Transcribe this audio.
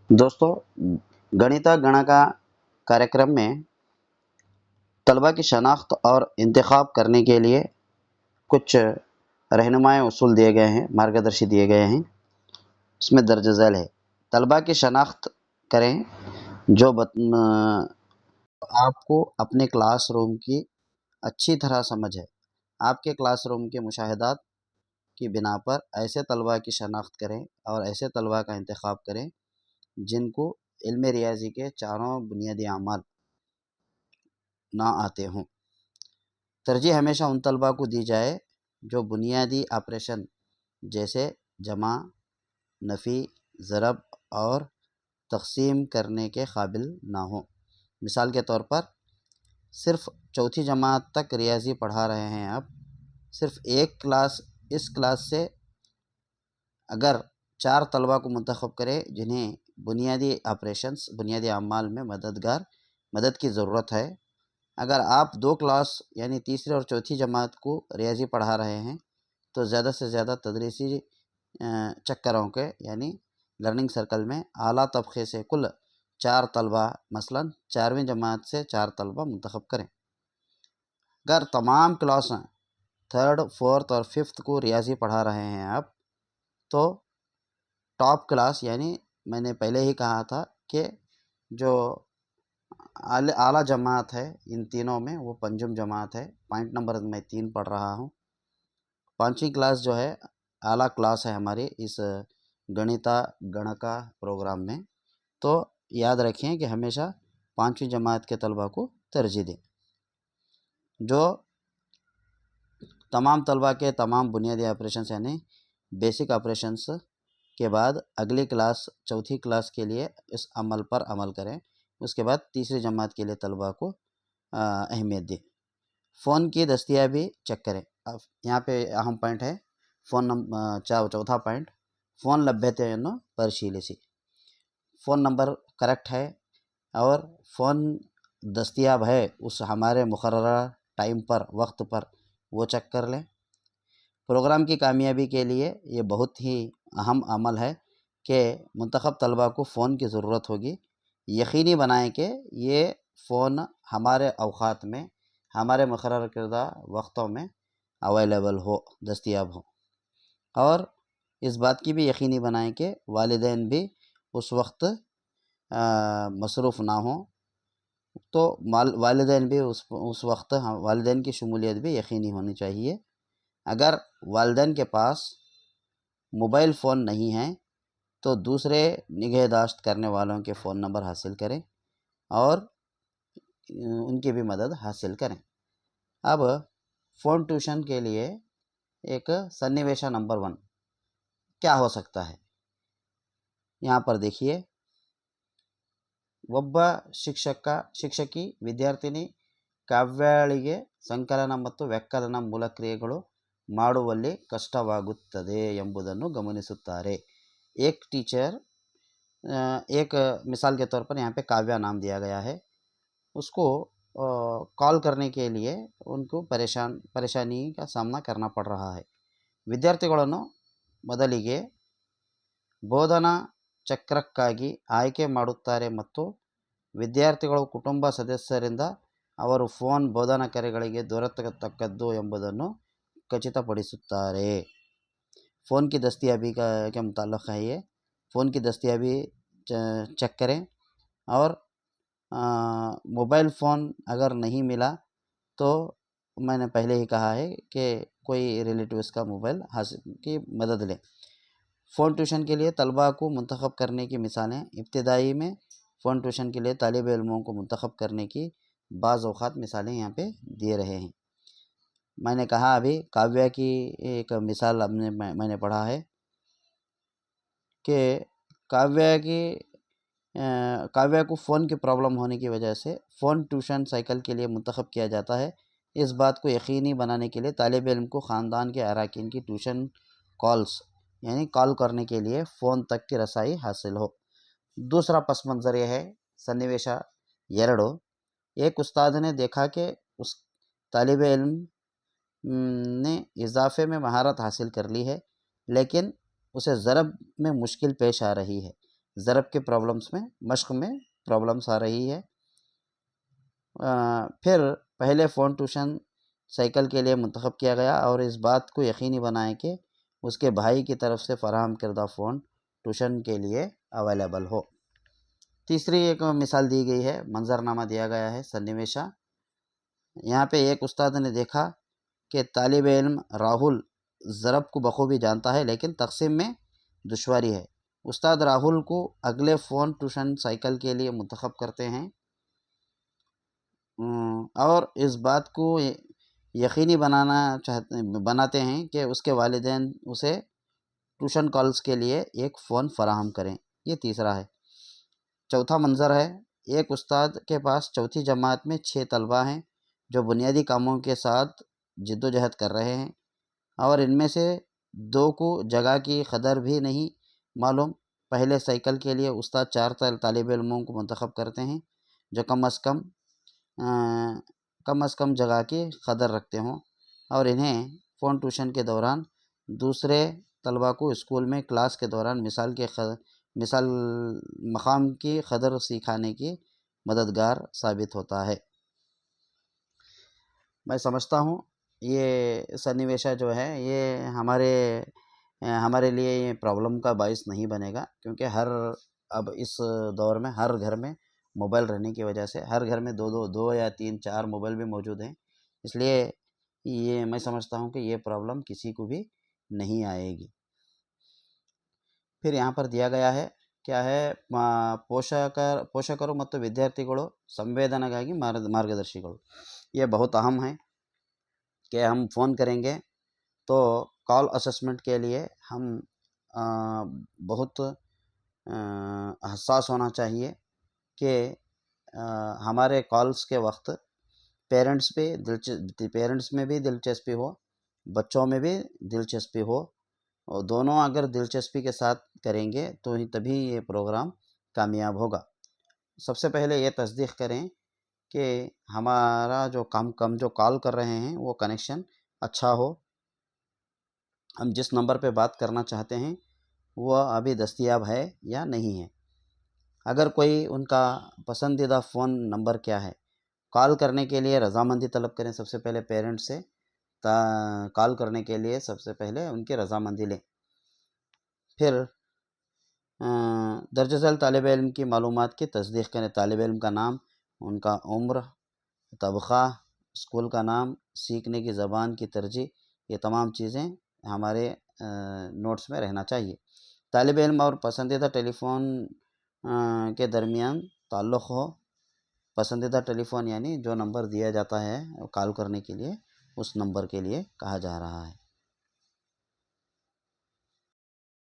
दोस्तों, गणिता गणका कार्यक्रम में तलबा की शनाख्त और इंतखाब करने के लिए कुछ रहनुमाई उसूल दिए गए हैं, मार्गदर्शी दिए गए हैं। उसमें दर्ज झैल है, तलबा की शनाख्त करें जो आपको अपने क्लास रूम की अच्छी तरह समझ है। आपके क्लास रूम के मुशाहिदात की बिना पर ऐसे तलबा की शनाख्त करें और ऐसे तलबा का इंतखाब करें जिनको इल्म रियाजी के चारों बुनियादी अमाल ना आते हों। तरजीह हमेशा उन तलबा को दी जाए जो बुनियादी ऑपरेशन जैसे जमा, नफ़ी, ज़रब और तक़सीम करने के काबिल ना हो। मिसाल के तौर पर सिर्फ़ चौथी जमात तक रियाजी पढ़ा रहे हैं आप, सिर्फ़ इस क्लास से अगर 4 तलबा को मुंतखब करें जिन्हें बुनियादी ऑपरेशंस, बुनियादी अमाल में मदद की ज़रूरत है। अगर आप 2 क्लास यानी तीसरी और चौथी जमात को रियाजी पढ़ा रहे हैं तो ज़्यादा से ज़्यादा तदरीसी चक्करों के यानी लर्निंग सर्कल में आला तबक़े से कुल 4 तलबा मसलन 4वीं जमात से 4 तलबा मुंतखब करें। अगर तमाम क्लास 3rd, 4th और 5th को रियाजी पढ़ा रहे हैं आप तो टॉप क्लास यानी मैंने पहले ही कहा था कि जो आला जमात है इन तीनों में वो पंजुम जमात है। पॉइंट नंबर मैं 3 पढ़ रहा हूँ। 5वीं क्लास जो है आला क्लास है हमारी इस गणिता गणका प्रोग्राम में। तो याद रखें कि हमेशा 5वीं जमात के तलबा को तरजीह दें। जो तमाम तलबा के तमाम बुनियादी ऑपरेशंस यानी बेसिक ऑपरेशंस के बाद अगली क्लास चौथी क्लास के लिए इस अमल पर अमल करें। उसके बाद तीसरी जमात के लिए तलबा को अहमियत दें। फ़ोन की दस्तयाबी चेक करें। अब यहाँ पे अहम पॉइंट है चौथा पॉइंट, फ़ोन लभ्यतेಯನ್ನು ಪರಿಶೀಲಿಸಿ। फ़ोन नंबर करेक्ट है और फ़ोन दस्तयाब है उस हमारे मुकर्ररा टाइम पर, वक्त पर, वो चेक कर लें। प्रोग्राम की कामयाबी के लिए ये बहुत ही अहम अमल है कि मुंतखब तलबा को फ़ोन की ज़रूरत होगी। यकीनी बनाएं कि ये फ़ोन हमारे औक़ात में, हमारे मुकर्रर करदा वक्तों में अवेलेबल हो, दस्तयाब हो। और इस बात की भी यकीनी बनाएं कि वालिदैन भी उस वक्त मसरूफ़ ना हो। तो वालिदैन भी उस वक्त वालिदैन की शमूलियत भी यकीनी होनी चाहिए। अगर वालिदैन के पास मोबाइल फ़ोन नहीं है तो दूसरे निगहदाश्त करने वालों के फ़ोन नंबर हासिल करें और उनकी भी मदद हासिल करें। अब फ़ोन ट्यूशन के लिए एक सन्निवेश नंबर 1 क्या हो सकता है, यहाँ पर देखिए। ಒಬ್ಬ ಶಿಕ್ಷಕಿ ವಿದ್ಯಾರ್ಥಿನಿ ಕಾವ್ಯಳಿಗೆ ಸಂಕಲನ ಮತ್ತು ವ್ಯಾಕರಣ ಮೂಲಕ್ರಿಯೆಗಳು ಮಾಡುವಲ್ಲಿ ಕಷ್ಟವಾಗುತ್ತದೆ ಎಂಬುದನ್ನು ಗಮನಿಸುತ್ತಾರೆ। एक टीचर, एक मिसाल के तौर पर यहाँ पे काव्या नाम दिया गया है, उसको कॉल करने के लिए उनको परेशानी का सामना करना पड़ रहा है। ವಿದ್ಯಾರ್ಥಿಗಳನ್ನು ಮೊದಲಿಗೆ ಬೋಧನಾ ಚಕ್ರಕ್ಕಾಗಿ ಆಯ್ಕೆ ಮಾಡುತ್ತಾರೆ ಮತ್ತು ವಿದ್ಯಾರ್ಥಿಗಳು ಕುಟುಂಬ ಸದಸ್ಯರಿಂದ ಅವರು फ़ोन ಬೋಧನಾ ಕರೆಗಳಿಗೆ ದೊರೆತಕ್ಕದ್ದು ಎಂಬುದನ್ನು ಖಚಿತಪಡಿಸುತ್ತಾರೆ। फ़ोन की दस्तयाबी के मुताल्लिक़ है ये। फ़ोन की दस्तयाबी चेक करें और मोबाइल फ़ोन अगर नहीं मिला तो मैंने पहले ही कहा है कि कोई रिलेटिव्स का मोबाइल की मदद लें। फ़ोन ट्यूशन के लिए तलबा को मुंतखब करने की मिसालें। इब्तिदाई में फ़ोन ट्यूशन के लिए तालिब इल्मों को मुंतखब करने की बाज़ औक़ात मिसालें यहाँ पे दे रहे हैं। मैंने कहा अभी काव्या की एक मिसाल मैंने पढ़ा है कि काव्या को फ़ोन की प्रॉब्लम होने की वजह से फ़ोन ट्यूशन साइकिल के लिए मुंतखब किया जाता है। इस बात को यकीनी बनाने के लिए तालिब इल्म को ख़ानदान के अरकान की ट्यूशन कॉल्स यानी कॉल करने के लिए फ़ोन तक की रसाई हासिल हो। दूसरा पस मंज़र यह है, सन्निवेश 2। एक उस्ताद ने देखा कि उस तालिब इल्म ने इजाफ़े में महारत हासिल कर ली है लेकिन उसे ज़रब में मुश्किल पेश आ रही है। ضرب کے پرابلمس میں مشق میں پرابلمس آ رہی ہے۔ پھر پہلے فون ٹیوشن سائیکل کے لیے منتخب کیا گیا اور اس بات کو یقینی بنائیں کہ اس کے بھائی کی طرف سے فراہم کردہ فون ٹیوشن کے لیے اویلیبل ہو۔ تیسری ایک مثال دی گئی ہے، منظرنامہ دیا گیا ہے، سنیویشا۔ یہاں پہ ایک استاد نے دیکھا کہ طالب علم راہل ضرب کو بخوبی جانتا ہے لیکن تقسیم میں دشواری ہے۔ استاد راہل کو اگلے فون ٹیوشن سائیکل کے لیے منتخب کرتے ہیں اور اس بات کو یقینی بناتے ہیں کہ اس کے والدین اسے ٹیوشن کالز کے لیے ایک فون فراہم کریں۔ یہ تیسرا ہے۔ چوتھا منظر ہے، ایک استاد کے پاس چوتھی جماعت میں 6 طلبہ ہیں جو بنیادی کاموں کے ساتھ جد و جہد کر رہے ہیں اور ان میں سے 2 کو جگہ کی قدر بھی نہیں معلوم۔ پہلے سائیکل کے لیے استاد 4 طالب علموں کو منتخب کرتے ہیں جو کم از کم جگہ کی قدر رکھتے ہوں اور انہیں فون ٹیوشن کے دوران دوسرے طلبہ کو اسکول میں کلاس کے دوران مثال مقام کی قدر سکھانے کی مددگار ثابت ہوتا ہے۔ میں سمجھتا ہوں یہ سنیویشا جو ہے یہ ہمارے لیے یہ پرابلم کا باعث نہیں بنے گا، کیونکہ اب اس دور میں ہر گھر میں موبائل رہنے کی وجہ سے ہر گھر میں دو یا 3-4 موبائل بھی موجود ہیں، اس لیے یہ میں سمجھتا ہوں کہ یہ پرابلم کسی کو بھی نہیں آئے گی۔ پھر یہاں پر دیا گیا ہے کیا ہے، ಪೋಷಕರು ಮತ್ತು ವಿದ್ಯಾರ್ಥಿಗಳು ಸಂವೇದನೆಗಾಗಿ ಮಾರ್ಗದರ್ಶಿಗಳು۔ یہ بہت اہم ہے کہ ہم فون کریں گے تو کال اسسمنٹ کے لیے ہم بہت حساس ہونا چاہیے کہ ہمارے کالز کے وقت پیرنٹس میں بھی دلچسپی ہو، بچوں میں بھی دلچسپی ہو، اور دونوں اگر دلچسپی کے ساتھ کریں گے تو تبھی یہ پروگرام کامیاب ہوگا۔ سب سے پہلے یہ تصدیق کریں کہ ہمارا جو جو کال کر رہے ہیں وہ کنیکشن اچھا ہو، ہم جس نمبر پہ بات کرنا چاہتے ہیں وہ ابھی دستیاب ہے یا نہیں ہے۔ اگر کوئی ان کا پسندیدہ فون نمبر کیا ہے، کال کرنے کے لیے رضامندی طلب کریں۔ سب سے پہلے پیرنٹ سے کال کرنے کے لیے سب سے پہلے ان کی رضامندی لیں۔ پھر درج ذیل طالب علم کی معلومات کی تصدیق کریں۔ طالب علم کا نام، ان کا عمر، طبقہ، اسکول کا نام، سیکھنے کی زبان کی ترجیح، یہ تمام چیزیں ہمارے نوٹس میں رہنا چاہیے۔ طالب علم اور پسندیدہ ٹیلی فون کے درمیان تعلق ہو۔ پسندیدہ ٹیلی فون یعنی جو نمبر دیا جاتا ہے کال کرنے کے لیے، اس نمبر کے لیے کہا جا رہا ہے۔